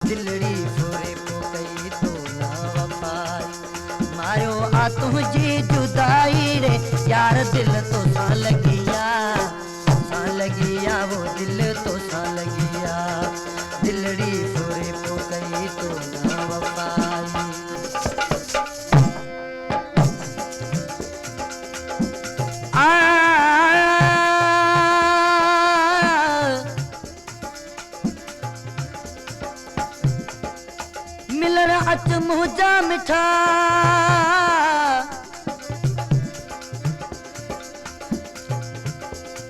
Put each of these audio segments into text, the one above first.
दिलड़ी फोरे पोकई तो ना वफाई मारो आ तुझी जुदाई रे यार दिल तो सा लगिया वो दिल तो सा लगिया दिलड़ी फोरे पोकई तो ना वफाई मिलन अच मुझा मिठा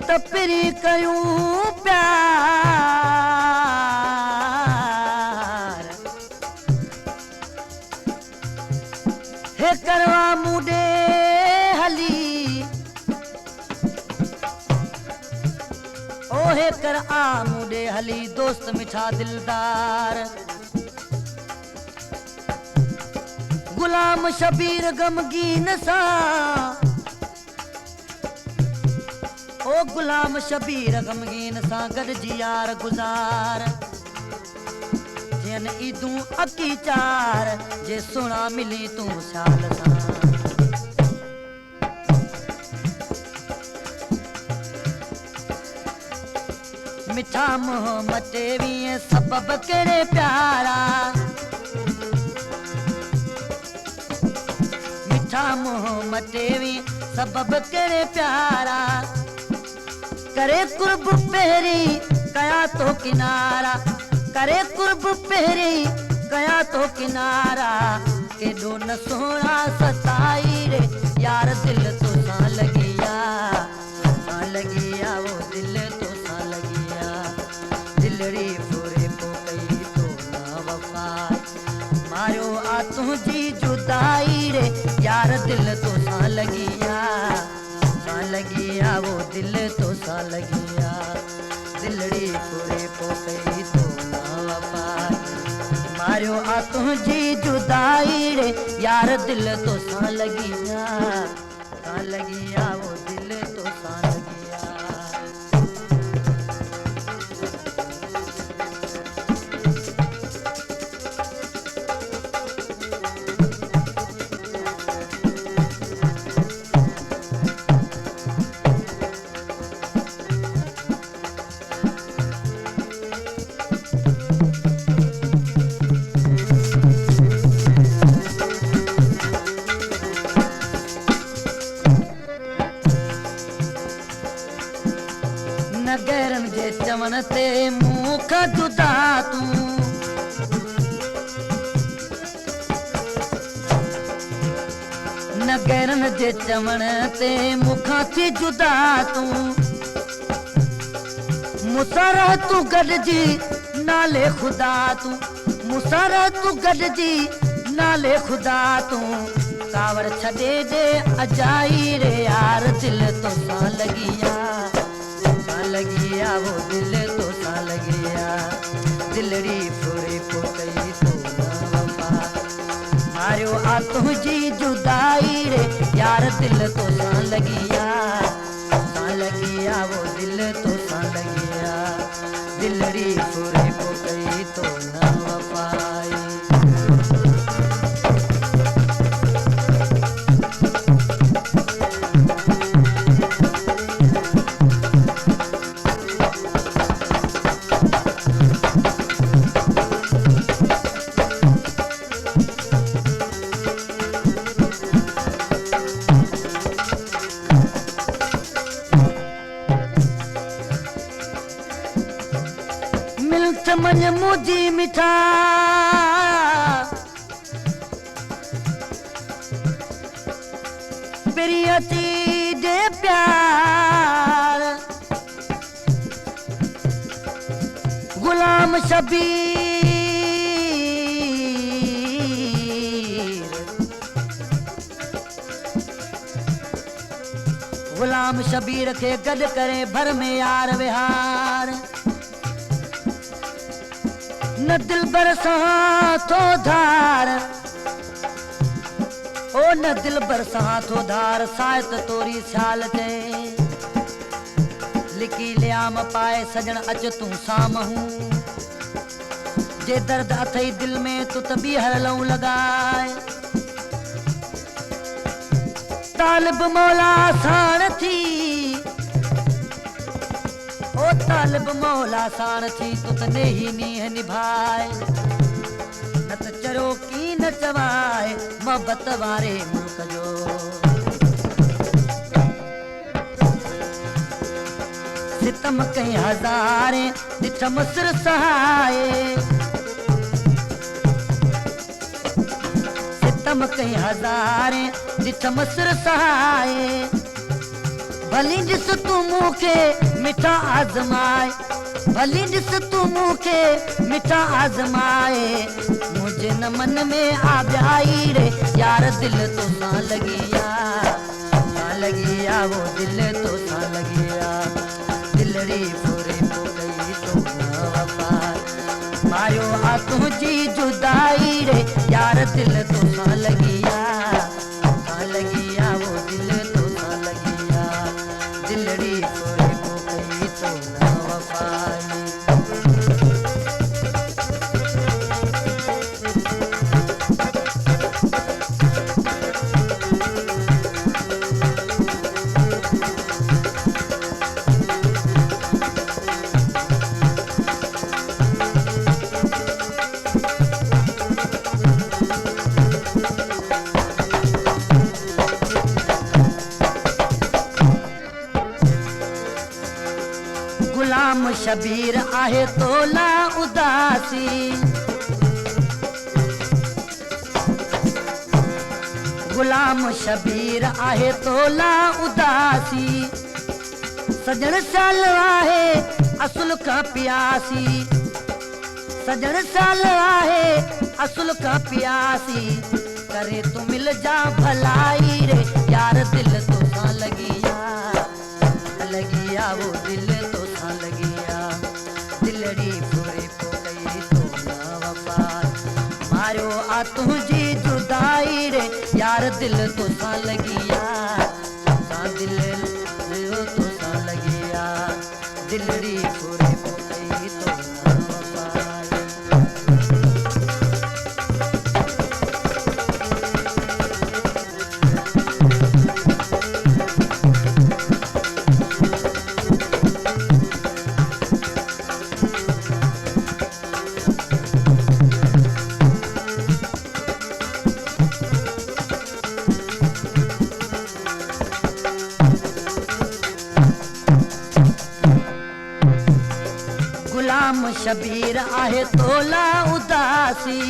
तपरी कयूं प्यार हे करवा मुडे हली ओ हे कर आ मुडे हली दोस्त मिठा दिलदार गुलाम शबीर गमगीन सा ओ गुलाम शबीर गमगीन सा गॾिजी यार गुज़ार जियन ईदूं अकी चार जे सुणा मिली तूं शाल सां मिठा मुंह मटेवी सबब कहिड़े प्यारा मुंह मटेवी सबब कहिड़े प्यारा करे कुर्ब पहिरी कया तो किनारा करे कुर्ब पहिरी कया तो किनारा केॾो न सोहणा सताई रे यार दिल तो सा लगिया वो दिल तो सा लगिया दिलड़ी फोरे पोकई तो ना वफाई मारो आ तुझी जुदाई रे यार दिल तो सा लगिया वो दिल तो सा लगिया दिलड़ी पूरे पोकई तो ना वफाई मारो आ तुझी जुदाई रे यार दिल तो सा लगिया वो दिल तो सा लगिया नगरन जे चवण ते मुंह खां जुदा तूं नगरन जे चवण ते मुंह खां थी जुदा तूं मूंसां रह तूं गॾिजी नाले ख़ुदा तूं मूंसां रह तूं गॾिजी नाले ख़ुदा तूं कावड़ छॾे जे अजाई रे यार दिल तो सा लगिया वो दिल तो सा लगिया दिलड़ी फोरे पोकई तो ना वफाई मारियो आ तुझी जुदाई रे यार दिल तो सा लगिया वो दिल तो सा लगिया दिलड़ी फोरे पोकई तो ना वफाई मन मुझी मिठा प्रियती दे प्यार गुलाम शबीर के गॾ करे भर में यार विहार न दिल बरसां थो धार ओ न दिल बरसां थो धार सायत तोरी साल ते लिकी लियाम पाए सजण अच तूं सामहूं जे दर्द अथई दिल में तू त ॿीहर लऊं लगाए तालिब मौला साण थी ओ तालिब मौला साण थी तू त नेही नीह निभाए न त चरो की न चवाए मोहब्बत वारे मुल्क जो सितम कई हज़ारे ॾिठम सिर सहाए सितम कई हज़ारे ॾिठम सिर सहाए भली ॾिस तूं मूंखे मिठा आज़माए भली ॾिस तूं मूंखे मिठा आज़माए मुंहिंजे न मन में आबियाई रे यार दिल तोसां लगी आ वो दिल तोसां लगी आ दिलड़ी पूरे पो कई तो न वफा मायो आ तुझी जुदाई रे यार दिल तोसां लगी आ वो दिल तोसां लगी आ दिलड़ी पूरे पो कई तो न वफा गुलाम शबीर आहे तोला उदासी गुलाम शबीर आहे तोला उदासी सजण साल आहे असुल का प्यासी सजण साल आहे असुल का प्यासी करे तू मिल जा भलाई रे यार दिल तोसां लगी आ वो दिल तोसां लगी आ दिलड़ी पूरे पो कई तो न वफा मारियो आ तुझी जुदाई रे यार दिल तोसां लगी आ दिल तोसां लगी आ दिलड़ी पूरे पो कई तो न वफा गुलाम शबीर आहे तोला उदासी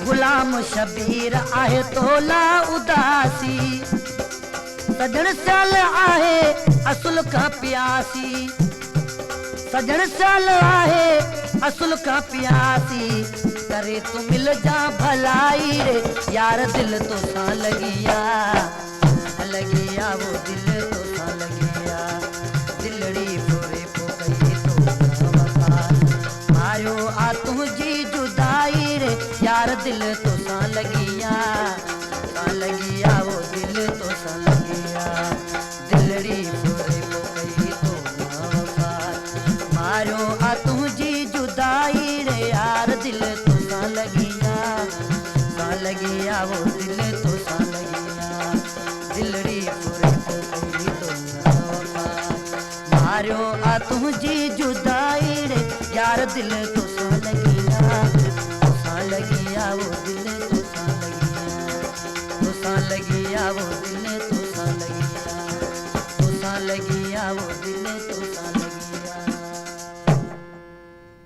गुलाम शबीर आहे तोला उदासी सजण साल आहे असुल का प्यासी सजण साल आहे असुल का प्यासी करे तू मिल जा भलाई रे यार दिल तोसां लगी आ वो दिल तोसां लगी आ दिलड़ी पूरे पो कई तो न वफा मारियो आ तुझी जुदाई रे यार दिल तोसां लगी आ वो दिल तोसां लगी आ दिलड़ी पूरे पो कई तो न वफा मारियो आ तुझी जुदाई रे यार दिल तोसां लगी आ वो दिल तोसां लगी आ दिलड़ी पूरे पो कई तो न वफा मारियो आ तुझी जुदाई रे यार दिल तोसां लगी आ वो दिल तोसां लगी आ वो दिल तोसां लगी आ वो दिल तोसां